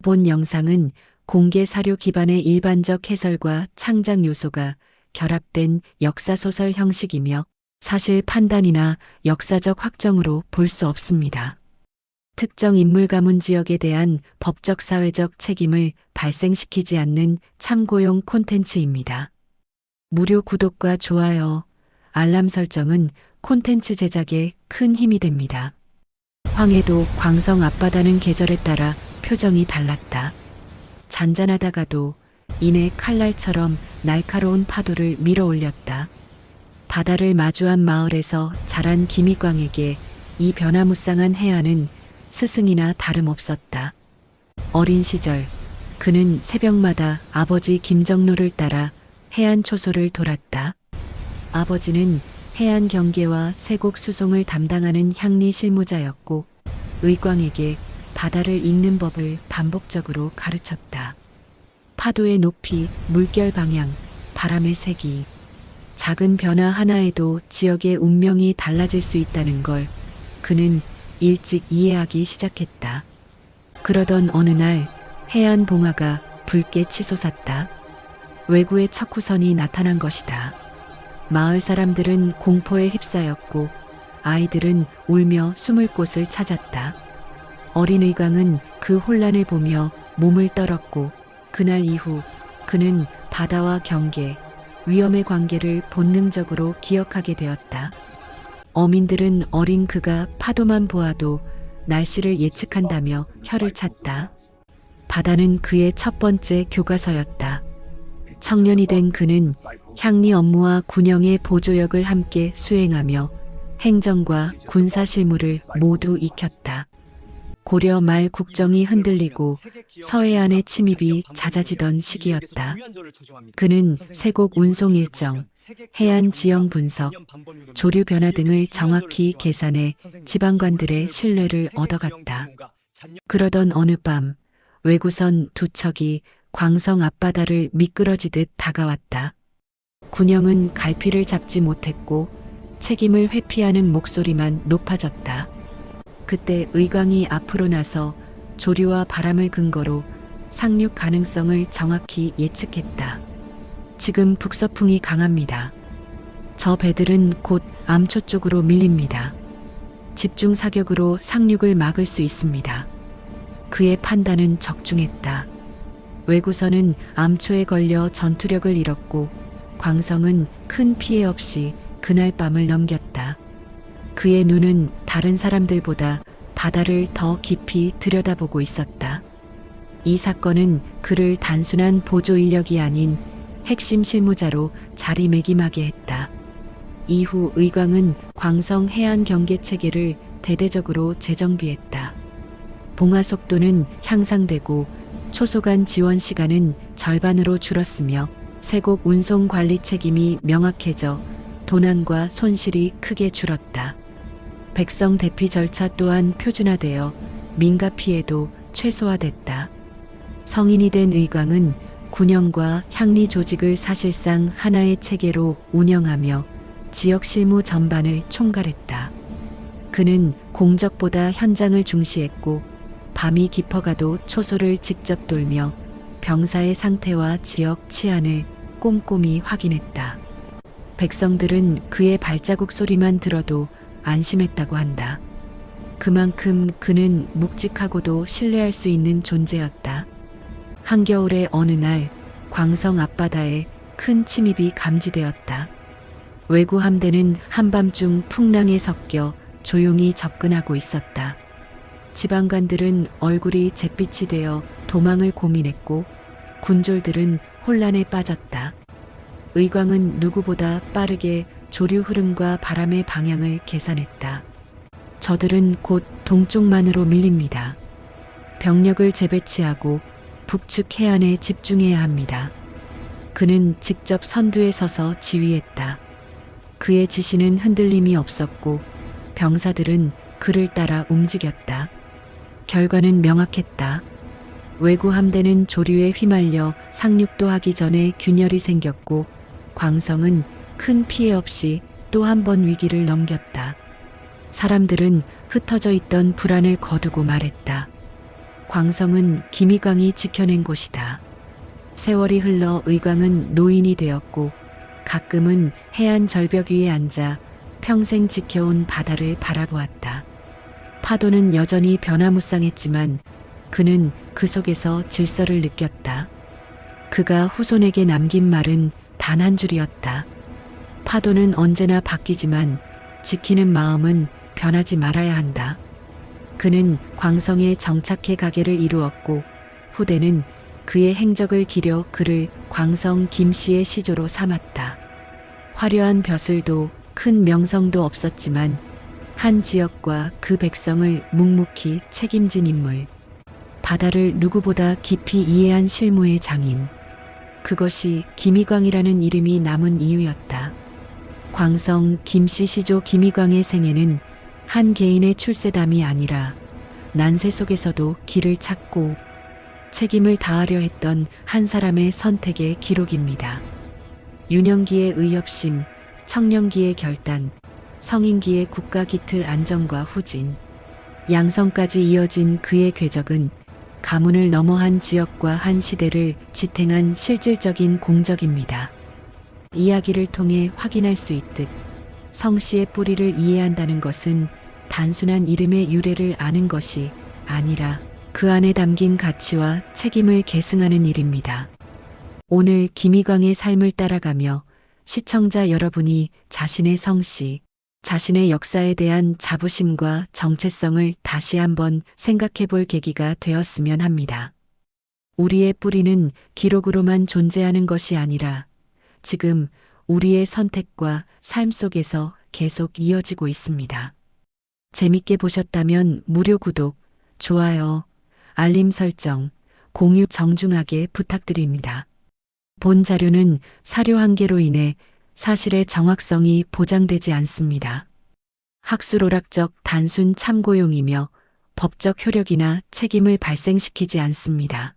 본 영상은 공개 사료 기반의 일반적 해설과 창작 요소가 결합된 역사소설 형식이며 사실 판단이나 역사적 확정으로 볼 수 없습니다. 특정 인물 가문 지역에 대한 법적 사회적 책임을 발생시키지 않는 참고용 콘텐츠입니다. 무료 구독과 좋아요, 알람 설정은 콘텐츠 제작에 큰 힘이 됩니다. 황해도 광성 앞바다는 계절에 따라 표정이 달랐다. 잔잔하다가도 이내 칼날처럼 날카로운 파도를 밀어올렸다. 바다를 마주한 마을에서 자란 김익광에게 이 변화무쌍한 해안은 스승이나 다름없었다. 어린 시절 그는 새벽마다 아버지 김정로를 따라 해안 초소를 돌았다. 아버지는 해안 경계와 세곡 수송을 담당하는 향리 실무자였고 의광에게 바다를 읽는 법을 반복적으로 가르쳤다. 파도의 높이, 물결 방향, 바람의 세기, 작은 변화 하나에도 지역의 운명이 달라질 수 있다는 걸 그는 일찍 이해하기 시작했다. 그러던 어느 날 해안 봉화가 붉게 치솟았다. 외구의 척후선이 나타난 것이다. 마을 사람들은 공포에 휩싸였고 아이들은 울며 숨을 곳을 찾았다. 어린 의광은 그 혼란을 보며 몸을 떨었고 그날 이후 그는 바다와 경계, 위험의 관계를 본능적으로 기억하게 되었다. 어민들은 어린 그가 파도만 보아도 날씨를 예측한다며 혀를 찼다. 바다는 그의 첫 번째 교과서였다. 청년이 된 그는 향리 업무와 군영의 보조역을 함께 수행하며 행정과 군사 실무를 모두 익혔다. 고려 말 국정이 흔들리고 서해안의 침입이 잦아지던 시기였다. 그는 세곡 운송 일정, 해안 지형 분석, 조류 변화 등을 정확히 계산해 지방관들의 신뢰를 얻어갔다. 그러던 어느 밤 외구선 두 척이 광성 앞바다를 미끄러지듯 다가왔다. 군영은 갈피를 잡지 못했고 책임을 회피하는 목소리만 높아졌다. 그때 의광이 앞으로 나서 조류와 바람을 근거로 상륙 가능성을 정확히 예측했다. 지금 북서풍이 강합니다. 저 배들은 곧 암초 쪽으로 밀립니다. 집중 사격으로 상륙을 막을 수 있습니다. 그의 판단은 적중했다. 외구선은 암초에 걸려 전투력을 잃었고 광성은 큰 피해 없이 그날 밤을 넘겼다. 그의 눈은 다른 사람들보다 바다를 더 깊이 들여다보고 있었다. 이 사건은 그를 단순한 보조 인력이 아닌 핵심 실무자로 자리매김하게 했다. 이후 의광은 광성 해안 경계 체계를 대대적으로 재정비했다. 봉화 속도는 향상되고 초소간 지원 시간은 절반으로 줄었으며 세곡 운송 관리 책임이 명확해져 도난과 손실이 크게 줄었다. 백성 대피 절차 또한 표준화되어 민가 피해도 최소화됐다. 성인이 된 의광은 군영과 향리 조직을 사실상 하나의 체계로 운영하며 지역 실무 전반을 총괄했다. 그는 공적보다 현장을 중시했고 밤이 깊어가도 초소를 직접 돌며 병사의 상태와 지역 치안을 꼼꼼히 확인했다. 백성들은 그의 발자국 소리만 들어도 안심했다고 한다. 그만큼 그는 묵직하고도 신뢰할 수 있는 존재였다. 한겨울의 어느 날 광성 앞바다에 큰 침입이 감지되었다. 외구 함대는 한밤중 풍랑에 섞여 조용히 접근하고 있었다. 지방관들은 얼굴이 잿빛이 되어 도망을 고민했고 군졸들은 혼란에 빠졌다. 의광은 누구보다 빠르게 조류 흐름과 바람의 방향을 계산했다. 저들은 곧 동쪽만으로 밀립니다. 병력을 재배치하고 북측 해안에 집중해야 합니다. 그는 직접 선두에 서서 지휘했다. 그의 지시는 흔들림이 없었고 병사들은 그를 따라 움직였다. 결과는 명확했다. 외구 함대는 조류에 휘말려 상륙도 하기 전에 균열이 생겼고 광성은 큰 피해 없이 또 한 번 위기를 넘겼다. 사람들은 흩어져 있던 불안을 거두고 말했다. 광성은 김희광이 지켜낸 곳이다. 세월이 흘러 의광은 노인이 되었고 가끔은 해안 절벽 위에 앉아 평생 지켜온 바다를 바라보았다. 파도는 여전히 변화무쌍했지만 그는 그 속에서 질서를 느꼈다. 그가 후손에게 남긴 말은 단 한 줄이었다. 파도는 언제나 바뀌지만 지키는 마음은 변하지 말아야 한다. 그는 광성에 정착해 가게를 이루었고 후대는 그의 행적을 기려 그를 광성 김씨의 시조로 삼았다. 화려한 벼슬도 큰 명성도 없었지만 한 지역과 그 백성을 묵묵히 책임진 인물. 바다를 누구보다 깊이 이해한 실무의 장인. 그것이 김희광이라는 이름이 남은 이유였다. 광성 김씨 시조 김희광의 생애는 한 개인의 출세담이 아니라 난세 속에서도 길을 찾고 책임을 다하려 했던 한 사람의 선택의 기록입니다. 유년기의 의협심, 청년기의 결단, 성인기의 국가 기틀 안정과 후진, 양성까지 이어진 그의 궤적은 가문을 넘어한 지역과 한 시대를 지탱한 실질적인 공적입니다. 이야기를 통해 확인할 수 있듯 성씨의 뿌리를 이해한다는 것은 단순한 이름의 유래를 아는 것이 아니라 그 안에 담긴 가치와 책임을 계승하는 일입니다. 오늘 김희광의 삶을 따라가며 시청자 여러분이 자신의 성씨, 자신의 역사에 대한 자부심과 정체성을 다시 한번 생각해 볼 계기가 되었으면 합니다. 우리의 뿌리는 기록으로만 존재하는 것이 아니라 지금 우리의 선택과 삶 속에서 계속 이어지고 있습니다. 재밌게 보셨다면 무료 구독, 좋아요, 알림 설정, 공유 정중하게 부탁드립니다. 본 자료는 사료 한계로 인해 사실의 정확성이 보장되지 않습니다. 학술오락적 단순 참고용이며 법적 효력이나 책임을 발생시키지 않습니다.